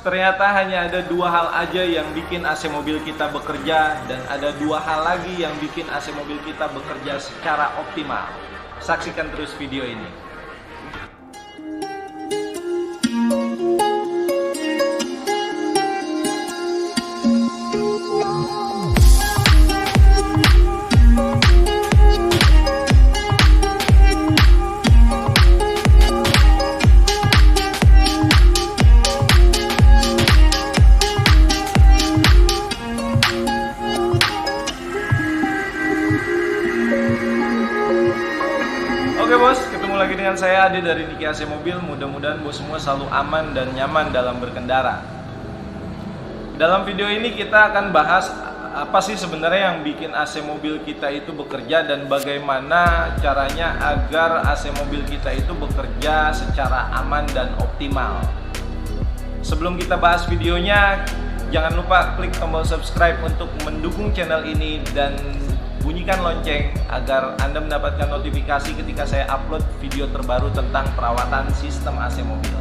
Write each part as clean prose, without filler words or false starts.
ternyata hanya ada dua hal aja yang bikin AC mobil kita bekerja, dan ada dua hal lagi yang bikin AC mobil kita bekerja secara optimal. Saksikan terus video ini. Oke bos, ketemu lagi dengan saya Ade dari Niki AC Mobil. Mudah-mudahan bos semua selalu aman dan nyaman dalam berkendara. Dalam video ini kita akan bahas apa sih sebenarnya yang bikin AC mobil kita itu bekerja, dan bagaimana caranya agar AC mobil kita itu bekerja secara aman dan optimal. Sebelum kita bahas videonya, jangan lupa klik tombol subscribe untuk mendukung channel ini dan bunyikan lonceng agar Anda mendapatkan notifikasi ketika saya upload video terbaru tentang perawatan sistem AC mobil.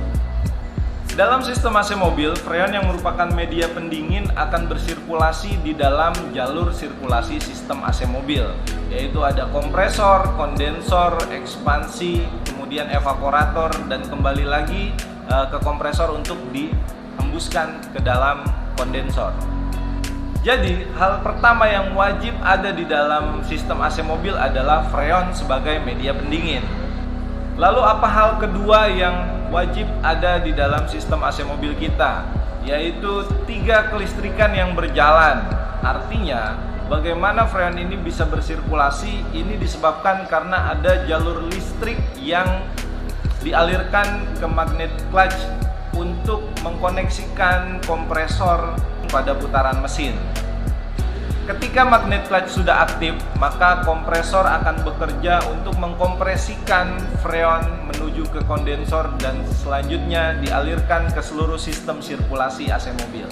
Dalam sistem AC mobil, freon yang merupakan media pendingin akan bersirkulasi di dalam jalur sirkulasi sistem AC mobil, yaitu ada kompresor, kondensor, ekspansi, kemudian evaporator, dan kembali lagi ke kompresor untuk dihembuskan ke dalam kondensor. Jadi, hal pertama yang wajib ada di dalam sistem AC mobil adalah freon sebagai media pendingin. Lalu apa hal kedua yang wajib ada di dalam sistem AC mobil kita? Yaitu 3 kelistrikan yang berjalan. Artinya, bagaimana freon ini bisa bersirkulasi? Ini disebabkan karena ada jalur listrik yang dialirkan ke magnet clutch untuk mengkoneksikan kompresor pada putaran mesin. Ketika magnet clutch sudah aktif, maka kompresor akan bekerja untuk mengkompresikan freon menuju ke kondensor dan selanjutnya dialirkan ke seluruh sistem sirkulasi AC mobil.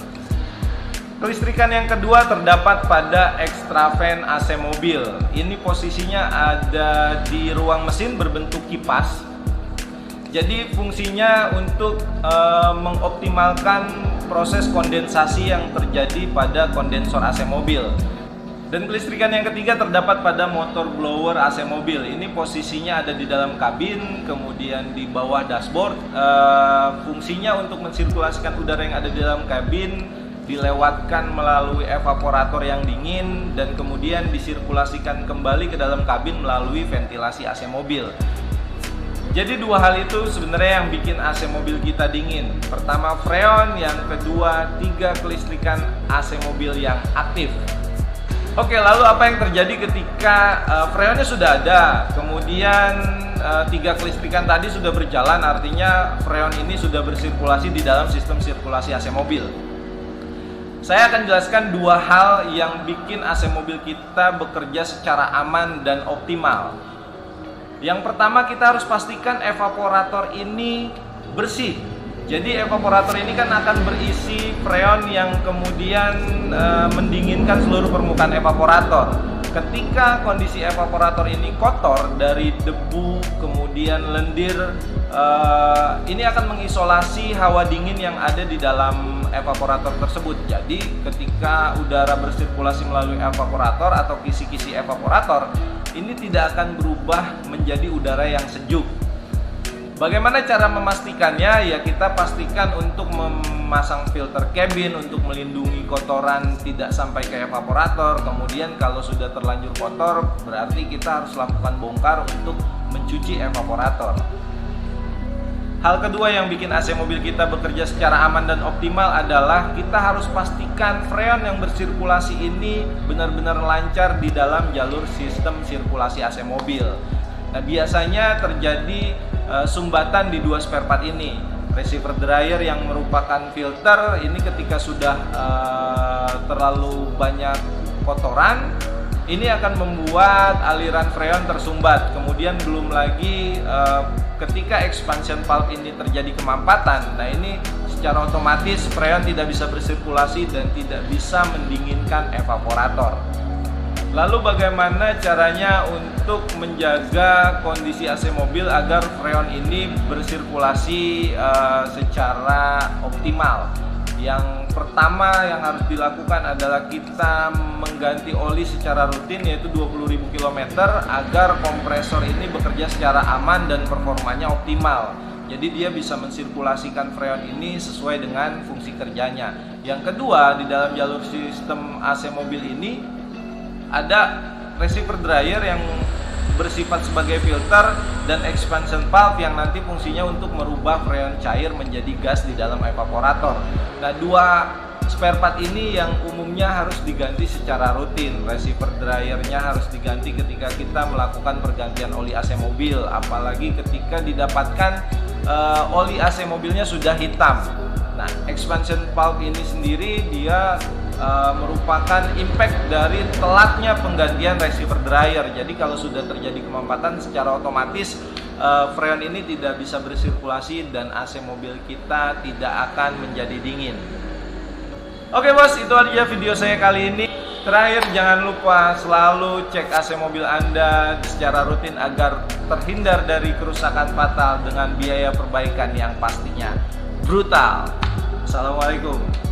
Kelistrikan yang kedua terdapat pada extravan AC mobil. Ini posisinya ada di ruang mesin berbentuk kipas. Jadi fungsinya untuk mengoptimalkan proses kondensasi yang terjadi pada kondensor AC mobil. Dan kelistrikan yang ketiga terdapat pada motor blower AC mobil. Ini posisinya ada di dalam kabin, kemudian di bawah dashboard. Fungsinya untuk mensirkulasikan udara yang ada di dalam kabin, dilewatkan melalui evaporator yang dingin, dan kemudian disirkulasikan kembali ke dalam kabin melalui ventilasi AC mobil. Jadi dua hal itu sebenarnya yang bikin AC mobil kita dingin. Pertama freon, yang kedua 3 kelistrikan AC mobil yang aktif. Oke, lalu apa yang terjadi ketika freonnya sudah ada, kemudian 3 kelistrikan tadi sudah berjalan, artinya freon ini sudah bersirkulasi di dalam sistem sirkulasi AC mobil. Saya akan jelaskan dua hal yang bikin AC mobil kita bekerja secara aman dan optimal. Yang pertama, kita harus pastikan evaporator ini bersih. Jadi evaporator ini kan akan berisi freon yang kemudian mendinginkan seluruh permukaan evaporator. Ketika kondisi evaporator ini kotor dari debu, kemudian lendir, ini akan mengisolasi hawa dingin yang ada di dalam evaporator tersebut. Jadi ketika udara bersirkulasi melalui evaporator atau kisi-kisi evaporator, ini tidak akan berubah menjadi udara yang sejuk. Bagaimana cara memastikannya? Ya, kita pastikan untuk memasang filter cabin untuk melindungi kotoran tidak sampai ke evaporator. Kemudian kalau sudah terlanjur kotor, berarti kita harus lakukan bongkar untuk mencuci evaporator. Hal kedua yang bikin AC mobil kita bekerja secara aman dan optimal adalah kita harus pastikan freon yang bersirkulasi ini benar-benar lancar di dalam jalur sistem sirkulasi AC mobil. Nah, biasanya terjadi sumbatan di dua spare part ini. Receiver dryer yang merupakan filter ini ketika sudah terlalu banyak kotoran, ini akan membuat aliran freon tersumbat. Kemudian belum lagi ketika expansion valve ini terjadi kemampatan, nah ini secara otomatis freon tidak bisa bersirkulasi dan tidak bisa mendinginkan evaporator. Lalu bagaimana caranya untuk menjaga kondisi AC mobil agar freon ini bersirkulasi secara optimal? Yang pertama yang harus dilakukan adalah kita mengganti oli secara rutin, yaitu 20.000 km agar kompresor ini bekerja secara aman dan performanya optimal. Jadi dia bisa mensirkulasikan freon ini sesuai dengan fungsi kerjanya. Yang kedua, di dalam jalur sistem AC mobil ini ada receiver dryer yang bersifat sebagai filter dan expansion valve yang nanti fungsinya untuk merubah freon cair menjadi gas di dalam evaporator. Nah, dua spare part ini yang umumnya harus diganti secara rutin. Receiver dryernya harus diganti ketika kita melakukan pergantian oli AC mobil, apalagi ketika didapatkan oli AC mobilnya sudah hitam. Nah, expansion valve ini sendiri dia merupakan impact dari telatnya penggantian receiver dryer. Jadi kalau sudah terjadi kemampatan, secara otomatis freon ini tidak bisa bersirkulasi dan AC mobil kita tidak akan menjadi dingin. Oke bos, itu aja video saya kali ini. Terakhir, jangan lupa selalu cek AC mobil Anda secara rutin agar terhindar dari kerusakan fatal dengan biaya perbaikan yang pastinya brutal. Assalamualaikum.